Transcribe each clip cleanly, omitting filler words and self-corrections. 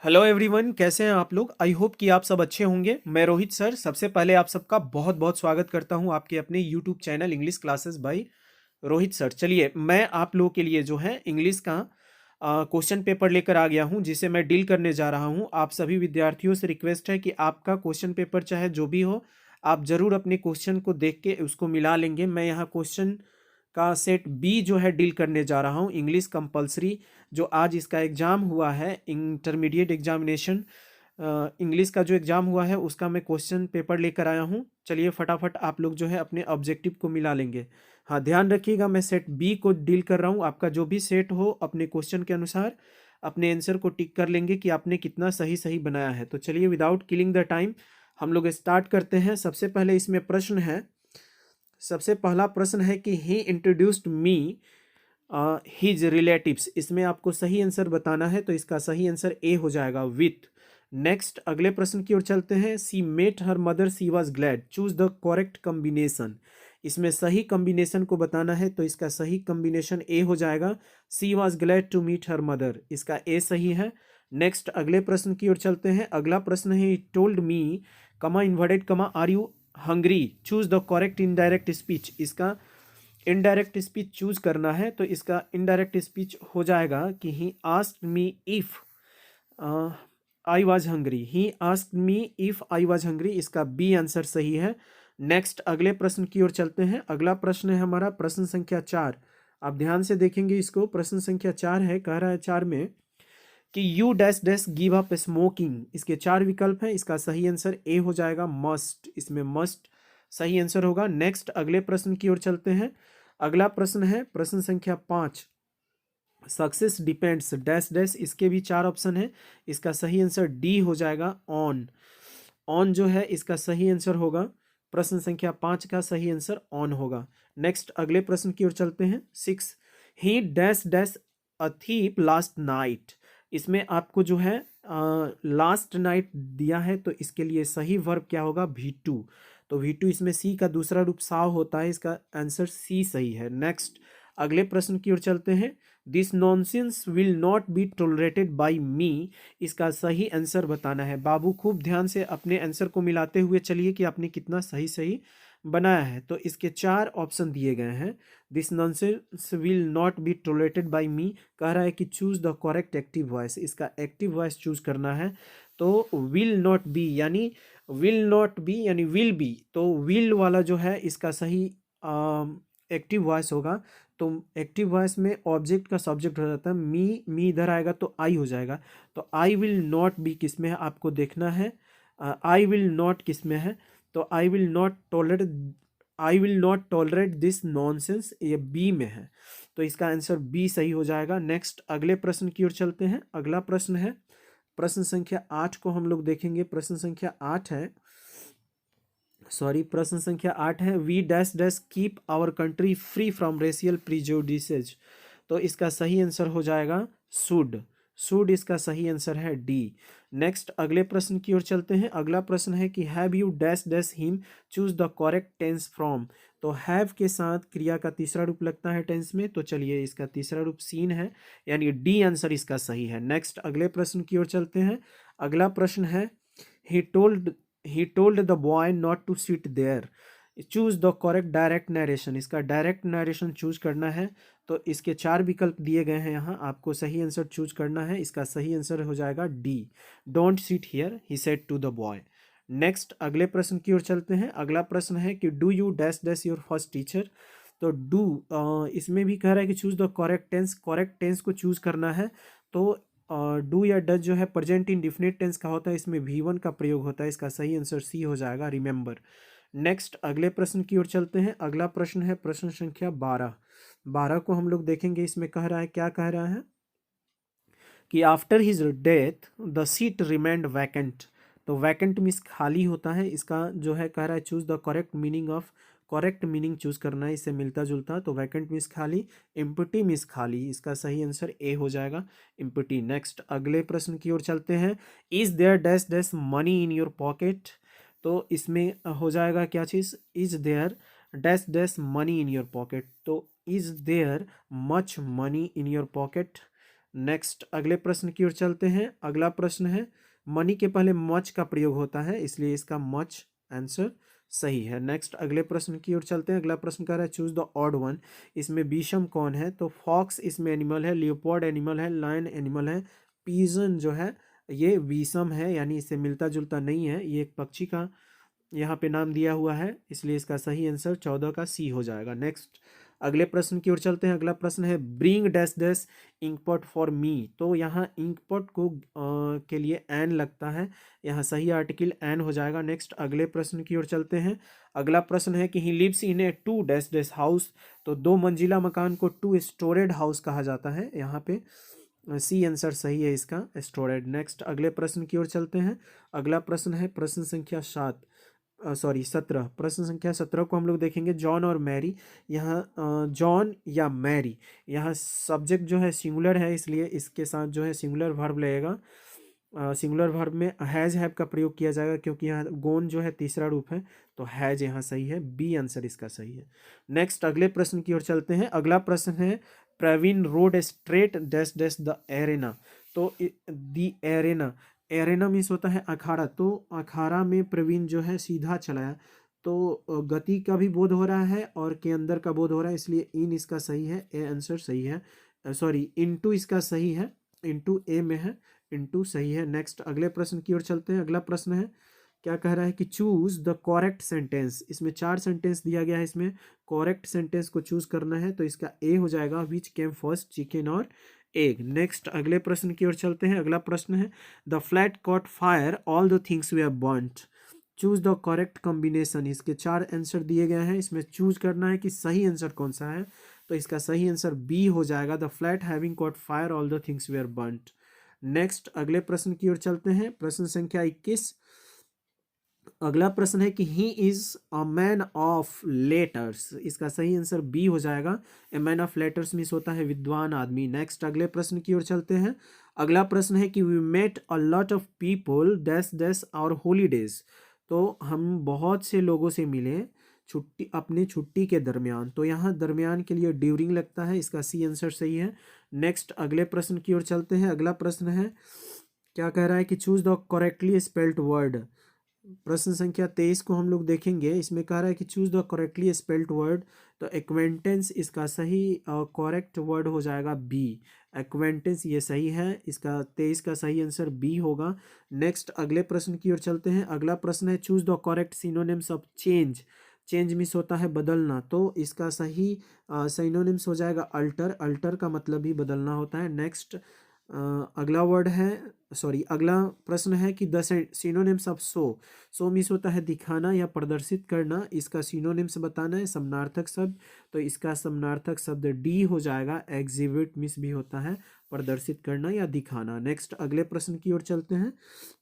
Hello everyone, कैसे हैं आप लोग। आई होप कि आप सब अच्छे होंगे। मैं रोहित सर सबसे पहले आप सबका बहुत बहुत स्वागत करता हूं आपके अपने YouTube channel English classes bye Rohit sir. चलिए, मैं आप लोगों के लिए जो है इंग्लिश का क्वेश्चन पेपर लेकर आ गया हूं, जिसे मैं डील करने जा रहा हूं। आप सभी विद्यार्थियों से रिक्वेस्ट है कि आपका क्वेश्चन पेपर चाहे जो भी हो, आप ज़रूर अपने क्वेश्चन को देख के उसको मिला लेंगे। मैं यहाँ क्वेश्चन का सेट बी जो है डील करने जा रहा हूँ, इंग्लिश कंपलसरी। जो आज इसका एग्ज़ाम हुआ है, इंटरमीडिएट एग्जामिनेशन इंग्लिश का जो एग्ज़ाम हुआ है, उसका मैं क्वेश्चन पेपर लेकर आया हूँ। चलिए फटाफट आप लोग जो है अपने ऑब्जेक्टिव को मिला लेंगे। हाँ, ध्यान रखिएगा, मैं सेट बी को डील कर रहा हूँ। आपका जो भी सेट हो, अपने क्वेश्चन के अनुसार अपने आंसर को टिक कर लेंगे कि आपने कितना सही सही बनाया है। तो चलिए, विदाउट किलिंग द टाइम हम लोग स्टार्ट करते हैं। सबसे पहले इसमें प्रश्न है। सबसे पहला प्रश्न है कि ही इंट्रोड्यूस्ड मी हिज रिलेटिव्स। इसमें आपको सही आंसर बताना है, तो इसका सही आंसर ए हो जाएगा, विथ। नेक्स्ट अगले प्रश्न की ओर चलते हैं। She met her mother, she was glad, choose the correct combination. इसमें सही कॉम्बिनेशन को बताना है, तो इसका सही कॉम्बिनेशन ए हो जाएगा, C was glad to meet her mother. इसका ए सही है। नेक्स्ट अगले प्रश्न की ओर चलते हैं। अगला प्रश्न है, told me comma inverted comma are you hungry, choose the correct indirect speech. इसका इनडायरेक्ट स्पीच चूज करना है, तो इसका इनडायरेक्ट स्पीच हो जाएगा कि he asked me if I was hungry. He asked me if I was hungry, इसका B answer सही है। नेक्स्ट अगले प्रश्न की ओर चलते हैं। अगला प्रश्न है हमारा प्रश्न संख्या 4। आप ध्यान से देखेंगे इसको। प्रश्न संख्या 4 है, कह रहा है 4 में कि you dash dash give up smoking. इसके 4 विकल्प हैं, इसका सही आंसर ए हो जाएगा, मस्ट। इसमें मस्ट सही आंसर होगा। नेक्स्ट अगले प्रश्न की ओर चलते हैं। अगला प्रश्न है प्रश्न संख्या 5। Success depends dash dash. इसके भी 4 ऑप्शन है, इसका सही आंसर डी हो जाएगा, ऑन। ऑन जो है इसका सही आंसर होगा। प्रश्न संख्या 5 का सही आंसर ऑन होगा। नेक्स्ट अगले प्रश्न की ओर चलते हैं। 6। ही dash dash a thief last night. इसमें आपको जो है लास्ट नाइट दिया है, तो इसके लिए सही वर्ब क्या होगा, V2। तो V2 इसमें सी का दूसरा रूप साव होता है, इसका आंसर सी सही है। नेक्स्ट अगले प्रश्न की ओर चलते हैं। This nonsense will not be tolerated by me. इसका सही आंसर बताना है। बाबू खूब ध्यान से अपने आंसर को मिलाते हुए चलिए कि आपने कितना सही सही बनाया है। तो इसके 4 ऑप्शन दिए गए हैं। This nonsense will not be tolerated by me, कह रहा है कि choose the correct active voice. इसका एक्टिव वॉइस चूज करना है, तो विल नॉट बी यानी विल नॉट बी यानी विल बी, तो विल वाला जो है इसका सही एक्टिव वॉइस होगा। तो एक्टिव वॉइस में ऑब्जेक्ट का सब्जेक्ट हो जाता है। मी इधर आएगा तो आई हो जाएगा। तो आई विल नॉट बी किस में है आपको देखना है। आई विल नॉट किस में है, तो I will not tolerate this nonsense, ये बी में है। तो इसका आंसर बी सही हो जाएगा। नेक्स्ट अगले प्रश्न की ओर चलते हैं। अगला प्रश्न है प्रश्न संख्या 8 को हम लोग देखेंगे। प्रश्न संख्या 8 है, सॉरी, प्रश्न संख्या 8 है, we dash dash keep our country free from racial prejudices. तो इसका सही आंसर हो जाएगा शुड। शुड इसका सही आंसर है डी। नेक्स्ट अगले प्रश्न की ओर चलते हैं। अगला प्रश्न है कि have you dash dash him, choose the correct tense from. तो हैव के साथ क्रिया का तीसरा रूप लगता है टेंस में, तो चलिए इसका तीसरा रूप सीन है, यानी डी आंसर इसका सही है। नेक्स्ट अगले प्रश्न की ओर चलते हैं। अगला प्रश्न है, he told he told the boy not to sit there, choose the correct direct narration. इसका डायरेक्ट नरेशन चूज करना है, तो इसके 4 विकल्प दिए गए हैं यहाँ, आपको सही आंसर चूज करना है। इसका सही आंसर हो जाएगा D, don't sit here he said to the boy. Next अगले प्रश्न की ओर चलते हैं। अगला प्रश्न है कि do you dash dash your first teacher. तो डू इसमें भी कह रहा है कि चूज द करेक्ट टेंस को चूज करना है। तो डू या डज जो है प्रेजेंट इंडिफिनिट टेंस का होता है, इसमें V1 का प्रयोग होता है। इसका सही आंसर सी हो जाएगा, रिमेंबर। नेक्स्ट अगले प्रश्न की ओर चलते हैं। अगला प्रश्न है प्रश्न संख्या 12। 12 को हम लोग देखेंगे। इसमें कह रहा है, क्या कह रहा है कि after his death the seat remained vacant. तो वैकेंट मीन्स खाली होता है। इसका जो है कह रहा है choose the correct meaning of, correct meaning choose करना है, इससे मिलता जुलता। तो वैकेंट मीन्स खाली, एम्प्टी मीन्स खाली। इसका सही आंसर ए हो जाएगा, एम्प्टी। नेक्स्ट अगले प्रश्न की ओर चलते हैं। Is there dash dash money in your pocket. तो इसमें हो जाएगा क्या चीज़, is there dash dash money in your pocket. तो is there much money in your pocket, next अगले प्रश्न की ओर चलते हैं। अगला प्रश्न है मनी के पहले मच का प्रयोग होता है, इसलिए इसका मच आंसर सही है। नेक्स्ट अगले प्रश्न की ओर चलते हैं। अगला प्रश्न कह रहा है चूज द ऑड वन। इसमें विषम कौन है? तो फॉक्स इसमें एनिमल है, लियोपोर्ड एनिमल है, लायन एनिमल है, पीजन जो है ये विषम है, यानी इससे मिलता जुलता नहीं है। ये एक पक्षी का यहाँ पे नाम दिया हुआ है, इसलिए इसका सही आंसर 14 का सी हो जाएगा। नेक्स्ट अगले प्रश्न की ओर चलते हैं। अगला प्रश्न है bring dash dash inkpot for me. तो यहाँ इंकपॉट को के लिए एन लगता है, यहाँ सही आर्टिकल एन हो जाएगा। नेक्स्ट अगले प्रश्न की ओर चलते हैं। अगला प्रश्न है कि he lives in a two dash dash house. तो 2 मंजिला मकान को टू स्टोरेड हाउस कहा जाता है, यहाँ पे सी आंसर सही है इसका, स्टोरेड। नेक्स्ट अगले प्रश्न की ओर चलते हैं। अगला प्रश्न है प्रश्न संख्या 17। प्रश्न संख्या 17 को हम लोग देखेंगे। जॉन और मैरी, यहाँ जॉन या मैरी, यहाँ सब्जेक्ट जो है सिंगुलर है, इसलिए इसके साथ जो है सिंगुलर वर्ब लगेगा। सिंगुलर वर्ब में हैज़ हैव का प्रयोग किया जाएगा, क्योंकि यहाँ गोन जो है तीसरा रूप है, तो हैज यहाँ सही है, बी आंसर इसका सही है। नेक्स्ट अगले प्रश्न की ओर चलते हैं। अगला प्रश्न है Praveen rode straight dash dash the arena. तो द एरेना, एरेना मीन्स होता है अखाड़ा, तो अखाड़ा में प्रवीण जो है सीधा चलाया, तो गति का भी बोध हो रहा है और के अंदर का बोध हो रहा है, इसलिए इन इसका सही है, ए आंसर सही है। सॉरी इनटू इसका सही है, इनटू ए में है, इनटू सही है। नेक्स्ट अगले प्रश्न की ओर चलते हैं। अगला प्रश्न है क्या कह रहा है कि चूज द करेक्ट सेंटेंस। इसमें 4 सेंटेंस दिया गया है, इसमें करेक्ट सेंटेंस को चूज करना है, तो इसका ए हो जाएगा विच केम फर्स्ट चिकन और एग। नेक्स्ट अगले प्रश्न की ओर चलते हैं। अगला प्रश्न है the flat caught fire all the things we have burnt. Choose the correct combination. इसके 4 आंसर दिए गए हैं, इसमें चूज करना है कि सही आंसर कौन सा है, तो इसका सही आंसर बी हो जाएगा, the flat having caught fire all the things we are burnt. Next अगले प्रश्न की ओर चलते हैं। प्रश्न संख्या 21। अगला प्रश्न है कि he is a man of letters. इसका सही आंसर बी हो जाएगा, a man of letters means होता है विद्वान आदमी। नेक्स्ट अगले प्रश्न की ओर चलते हैं। अगला प्रश्न है कि we met a lot of people dash dash our holidays. तो हम बहुत से लोगों से मिले छुट्टी, अपनी छुट्टी के दरमियान, तो यहाँ दरमियान के लिए ड्यूरिंग लगता है, इसका सी आंसर सही है। नेक्स्ट अगले प्रश्न की ओर चलते हैं। अगला प्रश्न है क्या कह रहा है कि choose the correctly spelled word. प्रश्न संख्या 23 को हम लोग देखेंगे। इसमें कह रहा है कि choose the correctly spelled word, तो एक्वेंटेंस इसका सही करेक्ट वर्ड हो जाएगा बी, एक्वेंटेंस ये सही है, इसका 23 का सही आंसर बी होगा। नेक्स्ट अगले प्रश्न की ओर चलते हैं। अगला प्रश्न है choose the correct synonyms of change. Change means होता है बदलना, तो इसका सही सिनोनिम्स हो जाएगा अल्टर, अल्टर का मतलब ही बदलना होता है। नेक्स्ट अगला वर्ड है, अगला प्रश्न है कि the synonyms of so means होता है दिखाना या प्रदर्शित करना, इसका सिनोनिम्स बताना है समानार्थक शब्द, तो इसका समानार्थक शब्द डी हो जाएगा। एग्जिबिट मीन्स भी होता है प्रदर्शित करना या दिखाना। नेक्स्ट अगले प्रश्न की ओर चलते हैं।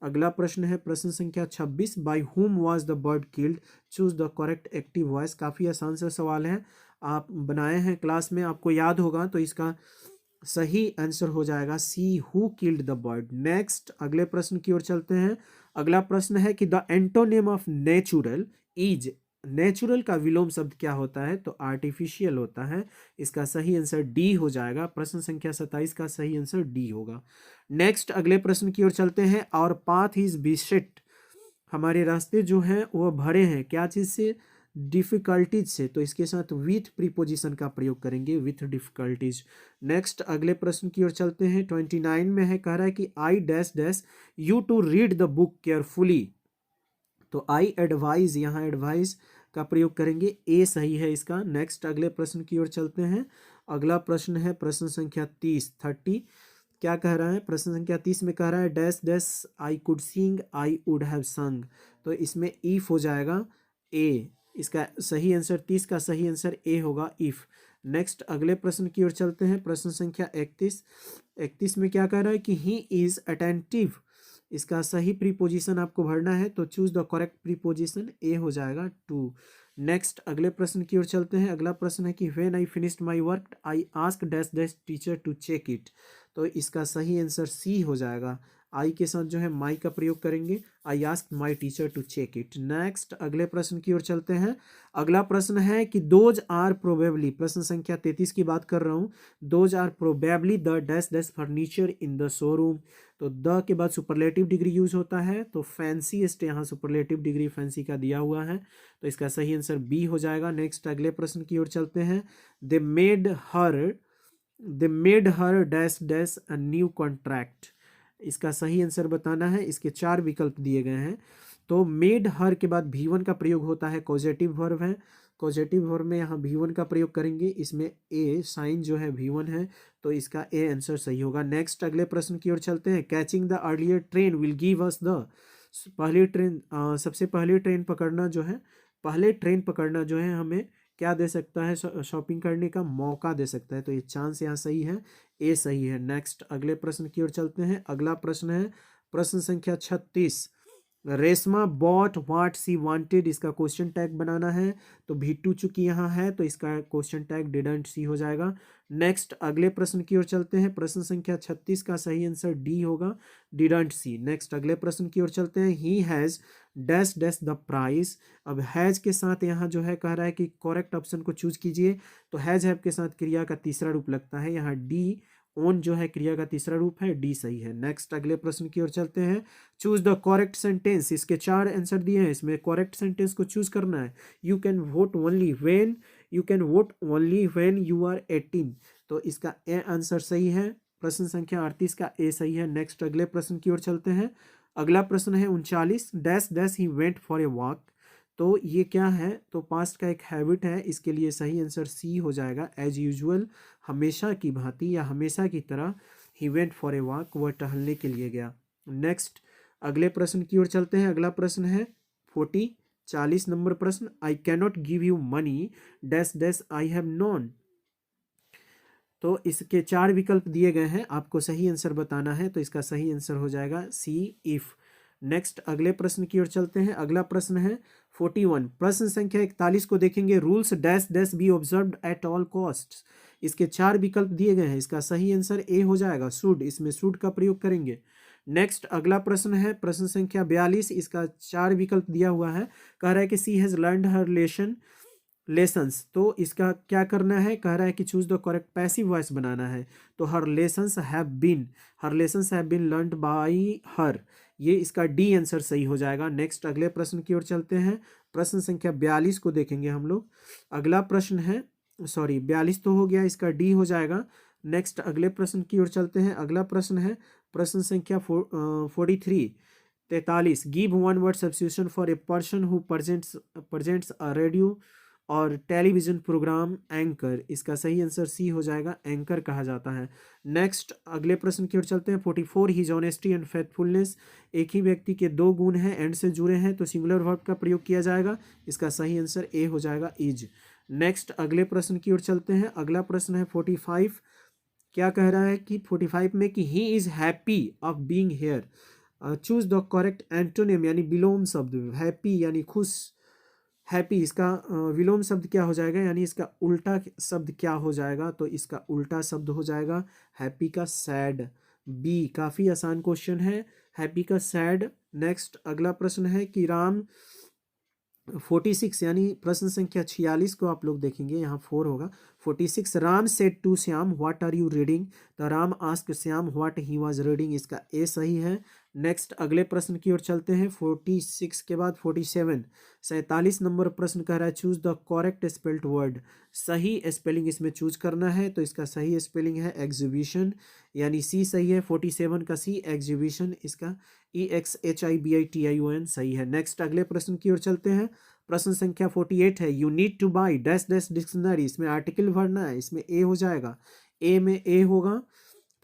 अगला प्रश्न है प्रश्न संख्या 26। By whom was the bird killed, choose the correct active voice. काफ़ी आसान सा सवाल है, आप बनाए हैं क्लास में, आपको याद होगा, तो इसका सही आंसर हो जाएगा C, who killed the bird. Next अगले प्रश्न की ओर चलते हैं। अगला प्रश्न है कि the antonym of natural is. Natural का विलोम शब्द क्या होता है, तो आर्टिफिशियल होता है, इसका सही आंसर डी हो जाएगा। प्रश्न संख्या 27 का सही आंसर डी होगा। नेक्स्ट अगले प्रश्न की ओर चलते हैं। और पाथ इज बिसेट, हमारे रास्ते जो हैं वो भरे हैं, क्या चीज़ से, डिफ़िकल्टीज से, तो इसके साथ विथ प्रीपोजिशन का प्रयोग करेंगे, विथ डिफ़िकल्टीज। नेक्स्ट अगले प्रश्न की ओर चलते हैं। 29 में है, कह रहा है कि I dash dash you to read the book carefully. तो आई एडवाइज, यहाँ एडवाइज का प्रयोग करेंगे, ए सही है इसका। नेक्स्ट अगले प्रश्न की ओर चलते हैं। अगला प्रश्न है प्रश्न संख्या 30। क्या कह रहा है, प्रश्न संख्या 30 में कह रहा है dash dash I could sing I would have संग। तो इसमें इफ हो जाएगा ए, इसका सही आंसर 30 का सही आंसर ए होगा, इफ। नेक्स्ट अगले प्रश्न की ओर चलते हैं। प्रश्न संख्या 31 में क्या कह रहा है कि ही इज अटेंटिव, इसका सही प्रीपोजिशन आपको भरना है, तो चूज द करेक्ट प्रीपोजिशन, ए हो जाएगा 2। नेक्स्ट अगले प्रश्न की ओर चलते हैं। अगला प्रश्न है कि when I finished my work I asked dash dash teacher to check it. तो इसका सही आंसर सी हो जाएगा। आई के साथ जो है माई का प्रयोग करेंगे। I asked my teacher to check it. Next अगले प्रश्न की ओर चलते हैं। अगला प्रश्न है कि दोज आर प्रोबेबली, प्रश्न संख्या 33 की बात कर रहा हूँ। Those are probably the dash dash furniture in the showroom. तो द के बाद सुपरलेटिव डिग्री यूज होता है, तो फैंसीएस्ट यहाँ सुपरलेटिव डिग्री फैंसी का दिया हुआ है, तो इसका सही आंसर बी हो जाएगा। नेक्स्ट अगले प्रश्न की ओर चलते हैं। They made her dash dash a new contract. इसका सही आंसर बताना है। इसके 4 विकल्प दिए गए हैं। तो मेड हर के बाद V1 का प्रयोग होता है, कॉजेटिव वर्ब है। कॉजेटिव वर्ब में यहाँ V1 का प्रयोग करेंगे। इसमें ए साइन जो है V1 है, तो इसका ए आंसर सही होगा। नेक्स्ट अगले प्रश्न की ओर चलते हैं। Catching the earlier train will give us the, पहली ट्रेन सबसे पहली ट्रेन पकड़ना जो है, पहले ट्रेन पकड़ना जो है हमें क्या दे सकता है, शॉपिंग करने का मौका दे सकता है, तो ये चांस यहाँ सही है, ए सही है। नेक्स्ट अगले प्रश्न की ओर चलते हैं। अगला प्रश्न है प्रश्न संख्या 36। Reshma bought what she wanted, इसका क्वेश्चन टैग बनाना है, तो भी2 चूंकि यहाँ है तो इसका क्वेश्चन टैग डिडंट सी हो जाएगा। नेक्स्ट अगले प्रश्न की ओर चलते हैं। प्रश्न संख्या 36 का सही आंसर डी होगा, डिडंट सी। नेक्स्ट अगले प्रश्न की ओर चलते हैं। He has dash dash the price. अब हैज के साथ यहाँ जो है कह रहा है कि करेक्ट ऑप्शन को चूज कीजिए, तो हैज हैव के साथ क्रिया का तीसरा रूप लगता है, यहाँ डी ओन जो है क्रिया का तीसरा रूप है, डी सही है। नेक्स्ट अगले प्रश्न की ओर चलते हैं। चूज द करेक्ट सेंटेंस, इसके 4 आंसर दिए हैं, इसमें करेक्ट सेंटेंस को चूज करना है। You can vote only when you are 18, तो इसका ए आंसर सही है। प्रश्न संख्या 38 का ए सही है। नेक्स्ट अगले प्रश्न की ओर चलते हैं। अगला प्रश्न है 39। Dash dash he went for a walk, तो ये क्या है, तो पास्ट का एक हैबिट है, इसके लिए सही आंसर सी हो जाएगा। एज यूजुअल, हमेशा की भांति या हमेशा की तरह, he went for a walk, वह टहलने के लिए गया। नेक्स्ट अगले प्रश्न की ओर चलते हैं। अगला प्रश्न है 40 नंबर प्रश्न। I cannot give you money dash dash I have non, तो इसके 4 विकल्प दिए गए हैं, आपको सही आंसर बताना है, तो इसका सही आंसर हो जाएगा सी इफ। नेक्स्ट अगले प्रश्न की ओर चलते हैं। अगला प्रश्न है 41। प्रश्न संख्या 41 को देखेंगे। Rules dash dash B observed at all costs, इसके 4 विकल्प दिए गए हैं, इसका सही आंसर ए हो जाएगा, शुड, इसमें शुड का प्रयोग करेंगे। नेक्स्ट अगला प्रश्न है प्रश्न संख्या 42, इसका 4 विकल्प दिया हुआ है, कह रहा है कि she has learned her lessons, तो इसका क्या करना है, कह रहा है कि choose the correct passive voice बनाना है, तो her lessons have been learned by her, ये इसका डी आंसर सही हो जाएगा। नेक्स्ट अगले प्रश्न की ओर चलते हैं। प्रश्न संख्या 42 को देखेंगे हम लोग। अगला प्रश्न है, सॉरी 42 तो हो गया, इसका डी हो जाएगा। नेक्स्ट अगले प्रश्न की ओर चलते हैं। अगला प्रश्न है प्रश्न संख्या 43। Give one word substitution for a person who presents a radio और टेलीविजन प्रोग्राम एंकर, इसका सही आंसर सी हो जाएगा, एंकर कहा जाता है। नेक्स्ट अगले प्रश्न की ओर चलते हैं। 44 हिज ऑनेस्टी एंड फेथफुलनेस, एक ही व्यक्ति के 2 गुण हैं, एंड से जुड़े हैं, तो सिंगुलर वर्ब का प्रयोग किया जाएगा, इसका सही आंसर ए हो जाएगा, इज। नेक्स्ट अगले प्रश्न की ओर चलते हैं। अगला प्रश्न है 45। क्या कह रहा है कि 45 में कि he is happy of being here, choose the correct antonym यानी विलोम शब्द, हैप्पी यानी खुश, हैप्पी इसका विलोम शब्द क्या हो जाएगा, यानी इसका उल्टा शब्द क्या हो जाएगा, तो इसका उल्टा शब्द हो जाएगा हैप्पी का सैड, बी। काफ़ी आसान क्वेश्चन है, हैप्पी का सैड। नेक्स्ट अगला प्रश्न है कि राम 46 यानी प्रश्न संख्या 46 को आप लोग देखेंगे, यहाँ 4 होगा। 46 Ram said to Shyam what are you reading, तो Ram asked Shyam what he was reading, इसका ए सही है। नेक्स्ट अगले प्रश्न की ओर चलते हैं। 46 के बाद 47 नंबर प्रश्न कह रहा है choose the correct spelled word, सही स्पेलिंग इसमें चूज करना है, तो इसका सही स्पेलिंग है एग्जीबिशन, यानी सी सही है। 47 का सी एग्जीबिशन, इसका EXHIBITION सही है। नेक्स्ट अगले प्रश्न की ओर चलते हैं। प्रश्न संख्या 48 है। You need two by dash dash dictionary, इसमें आर्टिकल भरना है, इसमें ए हो जाएगा, ए में ए होगा।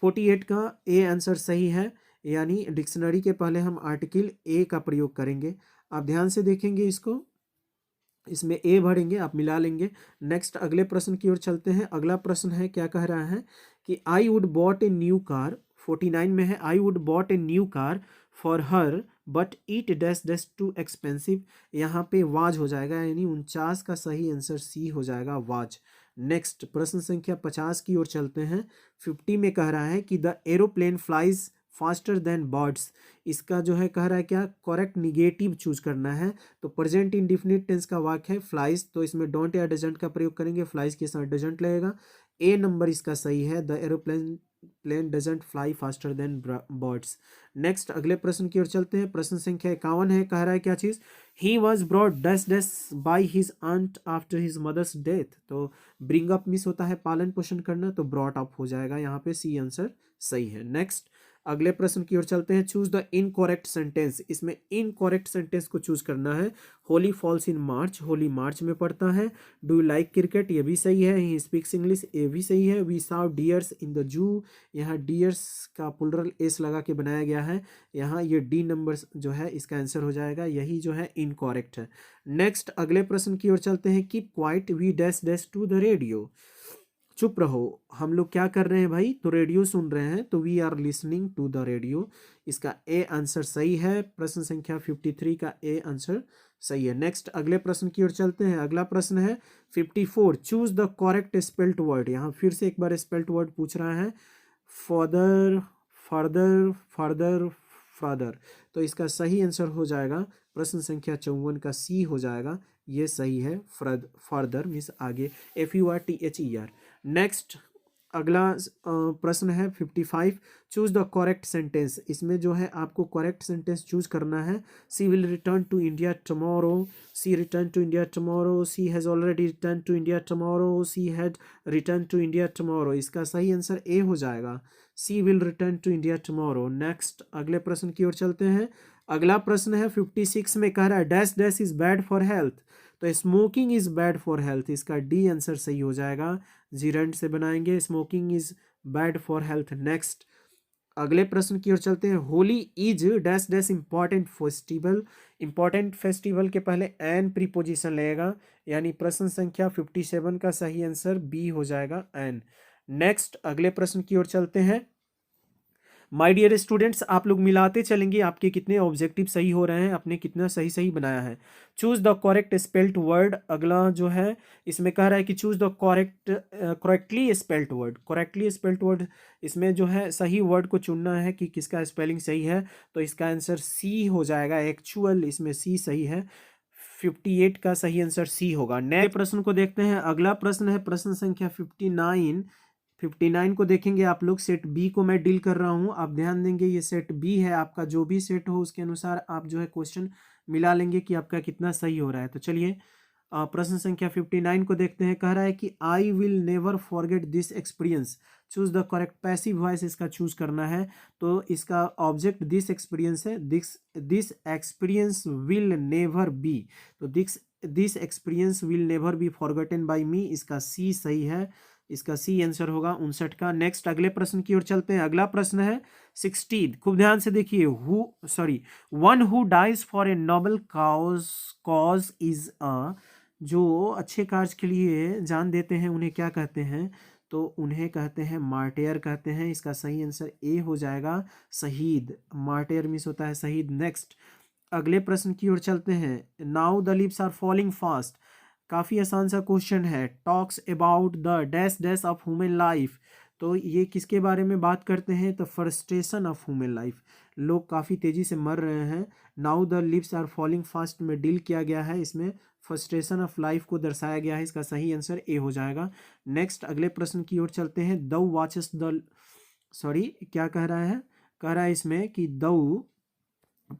48 का ए आंसर सही है, यानी डिक्शनरी के पहले हम आर्टिकल ए का प्रयोग करेंगे। आप ध्यान से देखेंगे इसको, इसमें ए भरेंगे, आप मिला लेंगे। नेक्स्ट अगले प्रश्न की ओर चलते हैं। अगला प्रश्न है, क्या कह रहा है कि I would bot a new car, 49 में है, I would bot a new car for her but it dash dash too expensive, यहाँ पे वाज हो जाएगा, यानी 49 का सही आंसर सी हो जाएगा, वाज। नेक्स्ट प्रश्न संख्या 50 की ओर चलते हैं। 50 में कह रहा है कि the aeroplane flies faster than birds. इसका जो है कह रहा है क्या, करेक्ट निगेटिव चूज करना है। तो प्रेजेंट इंडिफिनिट टेंस का वाक्य है फ्लाइज, तो इसमें डोंट या डजंट का प्रयोग करेंगे, फ्लाइज के साथ डजंट लगेगा। ए नंबर इसका सही है, the aeroplane plane doesn't fly faster than birds. Next अगले प्रश्न की ओर चलते हैं। प्रश्न संख्या 51 है, कह रहा है क्या चीज, he was brought dash dash by his aunt after his mother's death. तो ब्रिंग अप मिस होता है पालन पोषण करना, तो ब्रॉट अप हो जाएगा यहाँ पे, सी आंसर सही है। नेक्स्ट अगले प्रश्न की ओर चलते हैं। चूज द इनकरेक्ट सेंटेंस, इसमें इनकरेक्ट सेंटेंस को चूज करना है। होली फॉल्स इन मार्च, होली मार्च में पड़ता है। डू यू लाइक क्रिकेट, ये भी सही है। ही स्पीक्स इंग्लिश, ये भी सही है। We saw deers in the zoo, यहाँ डियर्स का प्लुरल एस लगा के बनाया गया है, यहाँ ये डी नंबर जो है इसका आंसर हो जाएगा, यही जो है इनकरेक्ट है। नेक्स्ट अगले प्रश्न की ओर चलते हैं। Keep quiet we dash dash to the radio, चुप रहो, हम लोग क्या कर रहे हैं भाई, तो रेडियो सुन रहे हैं, तो we are listening to the radio, इसका ए आंसर सही है। प्रश्न संख्या 53 का ए आंसर सही है। नेक्स्ट अगले प्रश्न की ओर चलते हैं। अगला प्रश्न है 54, choose the correct spelt word. यहाँ फिर से एक बार स्पेल्ट वर्ड पूछ रहा है, फर्दर फर्दर फर्दर फादर, तो इसका सही आंसर हो जाएगा प्रश्न संख्या 54 का सी हो जाएगा, ये सही है। फर्दर मीन्स आगे, FURTHER। नेक्स्ट अगला प्रश्न है 55, चूज द करेक्ट सेंटेंस। इसमें जो है आपको करेक्ट सेंटेंस चूज करना है। She will return to India tomorrow, she return to India tomorrow, she has already return to India tomorrow, she had return to India tomorrow, इसका सही answer A हो जाएगा, she will return to India tomorrow. Next अगले प्रश्न की ओर चलते हैं। अगला प्रश्न है 56 में कह रहा है dash dash is bad for health, तो smoking is bad for health, इसका डी आंसर सही हो जाएगा, जीरेंट से बनाएंगे, smoking is bad for health. Next अगले प्रश्न की ओर चलते हैं। Holi is dash dash important festival, important festival के पहले एन प्रीपोजिशन लगेगा, यानी प्रश्न संख्या 57 का सही आंसर बी हो जाएगा, एन। नेक्स्ट अगले प्रश्न की ओर चलते हैं। माय डियर स्टूडेंट्स, आप लोग मिलाते चलेंगे आपके कितने ऑब्जेक्टिव सही हो रहे हैं, आपने कितना सही सही बनाया है। Choose the correct spelt word, अगला जो है इसमें कह रहा है कि choose the correctly spelt word, correctly spelt word, इसमें जो है सही वर्ड को चुनना है कि किसका स्पेलिंग सही है, तो इसका आंसर सी हो जाएगा, एक्चुअल, इसमें सी सही है, 58 का सही आंसर सी होगा। नए प्रश्न को देखते हैं। अगला प्रश्न है प्रश्न संख्या 59। 59 को देखेंगे आप लोग, सेट बी को मैं डील कर रहा हूं, आप ध्यान देंगे ये सेट बी है आपका, जो भी सेट हो उसके अनुसार आप जो है क्वेश्चन मिला लेंगे कि आपका कितना सही हो रहा है। तो चलिए प्रश्न संख्या 59 को देखते हैं। कह रहा है कि I will never forget this experience, choose the correct passive voice इसका चूज करना है, तो इसका ऑब्जेक्ट दिस एक्सपीरियंस है, this experience will never be, तो this experience will never be forgotten by me, इसका सी सही है, इसका सी आंसर होगा 59 का। नेक्स्ट अगले प्रश्न की ओर चलते हैं। अगला प्रश्न है 60, खूब ध्यान से देखिए। One who dies for a noble cause is a, जो अच्छे कार्य के लिए जान देते हैं उन्हें क्या कहते हैं, तो उन्हें कहते हैं मार्टेयर कहते हैं, इसका सही आंसर ए हो जाएगा, शहीद, मार्टेयर मिस होता है शहीद। नेक्स्ट अगले प्रश्न की ओर चलते हैं। Now the leaves are falling fast, काफ़ी आसान सा क्वेश्चन है। Talks about the dash dash of human life, तो ये किसके बारे में बात करते हैं, तो फ्रस्ट्रेशन ऑफ ह्यूमन लाइफ, लोग काफ़ी तेज़ी से मर रहे हैं। Now the lives are falling fast में डील किया गया है, इसमें फ्रस्ट्रेशन ऑफ लाइफ को दर्शाया गया है, इसका सही आंसर ए हो जाएगा। नेक्स्ट अगले प्रश्न की ओर चलते हैं। दऊ वॉचेस द, क्या कह रहा है, कह रहा है इसमें कि दऊ,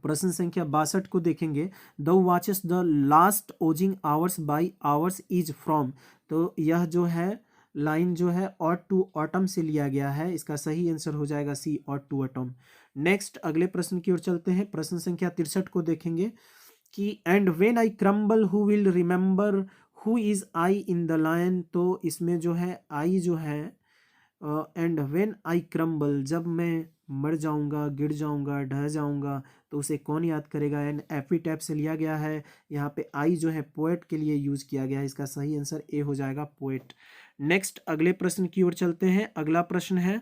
प्रश्न संख्या 62 को देखेंगे। The watches the last Ojing hours by hours is from, तो यह जो है लाइन जो है ऑट टू ऑटम से लिया गया है, इसका सही आंसर हो जाएगा सी, ऑट टू ऑटम। नेक्स्ट अगले प्रश्न की ओर चलते हैं। प्रश्न संख्या 63 को देखेंगे कि and when I crumble who will remember who is I in the lion, तो इसमें जो है आई जो है एंड व्हेन आई क्रम्बल, जब मैं मर जाऊंगा, गिर जाऊंगा, ढह जाऊंगा, तो उसे कौन याद करेगा, एंड एपिटैप से लिया गया है, यहाँ पे आई जो है पोएट के लिए यूज किया गया है, इसका सही आंसर ए हो जाएगा, पोएट। नेक्स्ट अगले प्रश्न की ओर चलते हैं। अगला प्रश्न है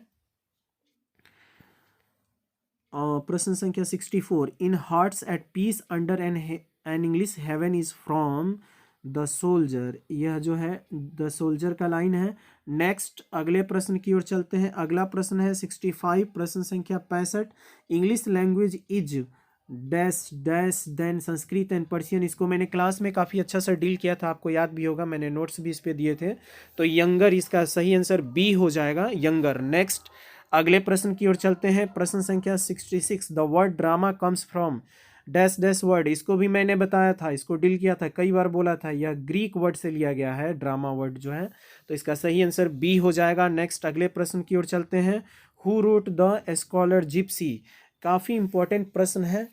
प्रश्न संख्या 64। In hearts at peace under an English heaven is from, the soldier, यह जो है द सोल्जर का लाइन है। नेक्स्ट अगले प्रश्न की ओर चलते हैं। अगला प्रश्न है 65, प्रश्न संख्या 65। English language is dash dash than Sanskrit and Persian. इसको मैंने क्लास में काफ़ी अच्छा सा डील किया था, आपको याद भी होगा, मैंने नोट्स भी इस पे दिए थे। तो यंगर इसका सही आंसर बी हो जाएगा, यंगर। नेक्स्ट अगले प्रश्न की ओर चलते हैं। प्रश्न संख्या 66, the word drama comes from dash dash word. इसको भी मैंने बताया था, इसको डील किया था, कई बार बोला था, यह ग्रीक वर्ड से लिया गया है, ड्रामा वर्ड जो है। तो इसका सही आंसर बी हो जाएगा। नेक्स्ट अगले प्रश्न की ओर चलते हैं। Who wrote the scholar Gypsy. काफ़ी इंपॉर्टेंट प्रश्न है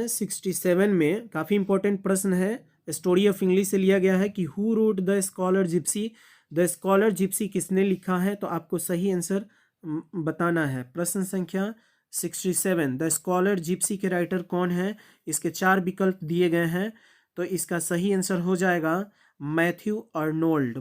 67 में, काफ़ी इंपॉर्टेंट प्रश्न है, स्टोरी ऑफ इंग्लिश से लिया गया है कि who wrote the scholar Gypsy. The scholar Gypsy किसने लिखा है, तो आपको सही आंसर बताना है। प्रश्न संख्या 67, द स्कॉलर जिप्सी के राइटर कौन है। इसके 4 विकल्प दिए गए हैं, तो इसका सही आंसर हो जाएगा मैथ्यू अर्नोल्ड।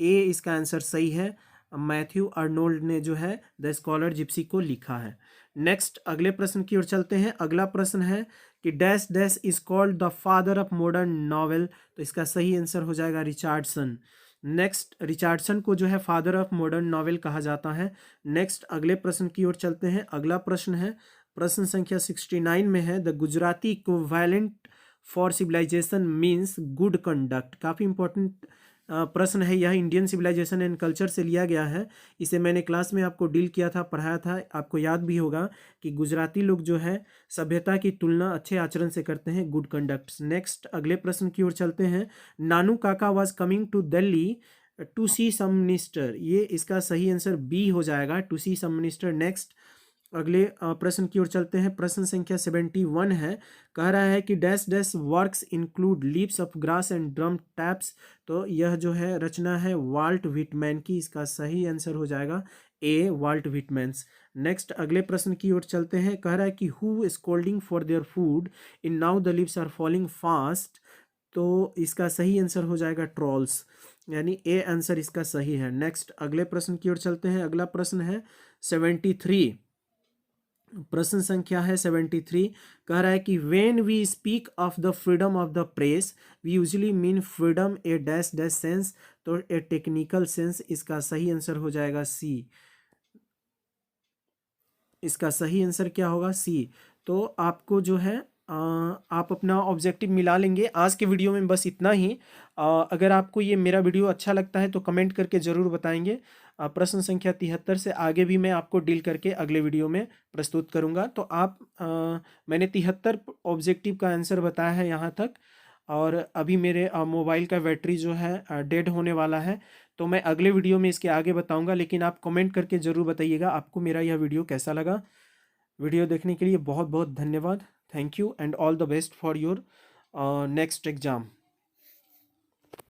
ए इसका आंसर सही है, मैथ्यू अर्नोल्ड ने जो है द स्कॉलर जिप्सी को लिखा है। नेक्स्ट अगले प्रश्न की ओर चलते हैं। अगला प्रश्न है कि dash dash is called the father of modern novel. तो इसका सही आंसर हो जाएगा रिचर्डसन। नेक्स्ट रिचर्डसन को जो है फादर ऑफ मॉडर्न नॉवेल कहा जाता है। नेक्स्ट अगले प्रश्न की ओर चलते हैं। अगला प्रश्न है प्रश्न संख्या 69 में है, the Gujarati equivalent for civilization means good conduct. काफ़ी इंपॉर्टेंट प्रश्न है यह, इंडियन सिविलाइजेशन एंड कल्चर से लिया गया है। इसे मैंने क्लास में आपको डील किया था, पढ़ाया था, आपको याद भी होगा कि गुजराती लोग जो है सभ्यता की तुलना अच्छे आचरण से करते हैं, गुड कंडक्ट। नेक्स्ट अगले प्रश्न की ओर चलते हैं। Nanu Kaka was coming to Delhi to see some minister. ये इसका सही आंसर बी हो जाएगा, to see some minister. Next अगले प्रश्न की ओर चलते हैं। प्रश्न संख्या 71 है, कह रहा है कि dash dash works include leaves of grass and drum taps. तो यह जो है रचना है वाल्ट व्हिटमैन की। इसका सही आंसर हो जाएगा ए, वाल्ट व्हिटमैन्स। नेक्स्ट अगले प्रश्न की ओर चलते हैं। कह रहा है कि who scolding for their food in now the leaves are falling fast. तो इसका सही आंसर हो जाएगा ट्रॉल्स, यानी ए आंसर इसका सही है। नेक्स्ट अगले प्रश्न की ओर चलते हैं। अगला प्रश्न है 73, प्रश्न संख्या है 73। कह रहा है कि when we speak of the freedom of the press we usually mean freedom a dash dash sense. तो ए टेक्निकल सेंस। इसका सही आंसर हो जाएगा सी। इसका सही आंसर क्या होगा, सी। तो आपको जो है आप अपना ऑब्जेक्टिव मिला लेंगे। आज के वीडियो में बस इतना ही। अगर आपको ये मेरा वीडियो अच्छा लगता है तो कमेंट करके ज़रूर बताएंगे। प्रश्न संख्या 73 से आगे भी मैं आपको डील करके अगले वीडियो में प्रस्तुत करूंगा। तो आप मैंने 73 ऑब्जेक्टिव का आंसर बताया है यहाँ तक, और अभी मेरे मोबाइल का बैटरी जो है डेड होने वाला है, तो मैं अगले वीडियो में इसके आगे बताऊंगा। लेकिन आप कमेंट करके ज़रूर बताइएगा आपको मेरा यह वीडियो कैसा लगा। वीडियो देखने के लिए बहुत बहुत धन्यवाद। Thank you and all the best for your next exam.